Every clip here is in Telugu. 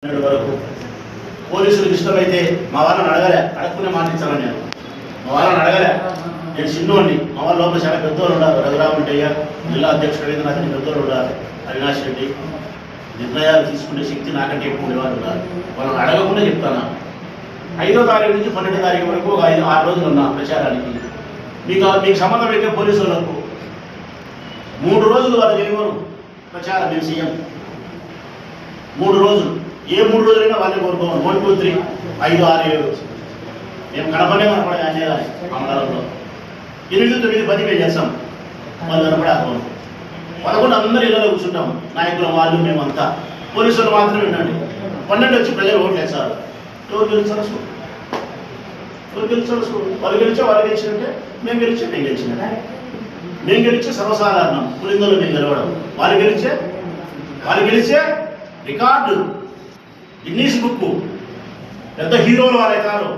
వరకు పోలీసులకు ఇష్టమైతే మా వాళ్ళని అడగకునే మాటించాలని నేను మా వాళ్ళని అడగలే. నేను చిన్నోడిని, మా వాళ్ళ లోపల చాలా పెద్దోళ్ళు ఉండాలి. రఘురాముంటయ్య జిల్లా అధ్యక్షుడు రవీంద్రనాథ్ పెద్దోళ్ళు ఉండాలి. అవినాష్ రెడ్డి నిర్ణయాలు తీసుకునే శక్తి నాకంటే ఎక్కువ ఉండేవాళ్ళు ఉన్నారు. వాళ్ళని అడగకుండా చెప్తాను. 5వ తారీఖు నుంచి 12వ తారీఖు వరకు ఒక 5-6 రోజులు ఉన్నా ప్రచారానికి. మీకు సంబంధం అయితే పోలీసు వాళ్ళకు 3 రోజులు వాళ్ళు చేయమను ప్రచారం. మేము సీఎం 3 రోజులు, ఏ 3 రోజులైనా వాళ్ళని కోరుకోమను. 1, 2, 3, 5, 6, 7 మేము కనపడే అనేదాన్ని మా మండలంలో 8, 9, 10 మేము చేస్తాం. వాళ్ళు కనపడే ఆగమను. 11 అందరూ ఇళ్ళలో కూర్చుంటాం. నాయకులు వాళ్ళు మేమంతా. పోలీసులు మాత్రమే వినండి. 12 వచ్చి ప్రజలు ఓట్లు వేస్తారు. ఎవరు గెలిచారు? ఎవరు గెలిచారు? వాళ్ళు గెలిచే వాళ్ళు గెలిచినట్టే, మేము గెలిచే మేము గెలిచినట్టే. మేము గెలిచే సర్వసాధారణం. పులిందలో మేము గెలవడం. వాళ్ళు గెలిచే రికార్డు గిన్నీస్ బుక్. పెద్ద హీరోలు వాళ్ళే కాదు.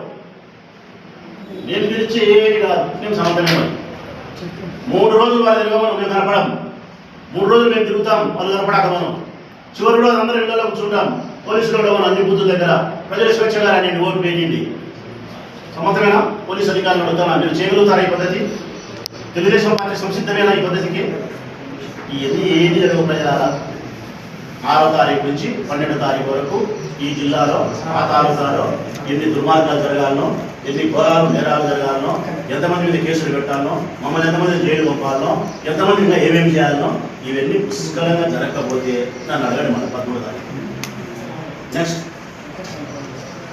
మేము గెలిచే ఏది కాదు. మేము సమర్థమే. 3 రోజులు వాళ్ళు తిరగమను, మేము కనపడం. 3 రోజులు మేము తిరుగుతాం, వాళ్ళు కనపడకమను. చివరి రోజు అందరూ ఇళ్ళలో కూర్చుంటాం. పోలీసులు ఉండమను. అన్ని బూతుల దగ్గర ప్రజలు స్వేచ్ఛగా రాని ఓటు వేయండి. సమర్థమేనా? పోలీసు అధికారులు అడుగుతాను, మీరు చేయగలుగుతారా ఈ పద్ధతి? తెలుగుదేశం పార్టీ సంసిద్ధమేనా ఈ పద్ధతికి? ఇవన్నీ ఏది జరగవు ప్రజలారా. 6వ తారీఖు నుంచి 12వ తారీఖు వరకు ఈ జిల్లాలో ఆ తాలూకాలో ఎన్ని దుర్మార్గాలు జరగాలనో, ఎన్ని ఘోరాలు నేరాలు జరగాలనో, ఎంతమంది మీద కేసులు పెట్టాలనో, మమ్మల్ని ఎంతమంది జైలు పంపాలనో, ఎంతమంది ఇంకా ఏమేమి చేయాలనో ఇవన్నీ పుష్కలంగా జరగకపోతే నన్ను అడగండి. మన 13వ తారీఖు నెక్స్ట్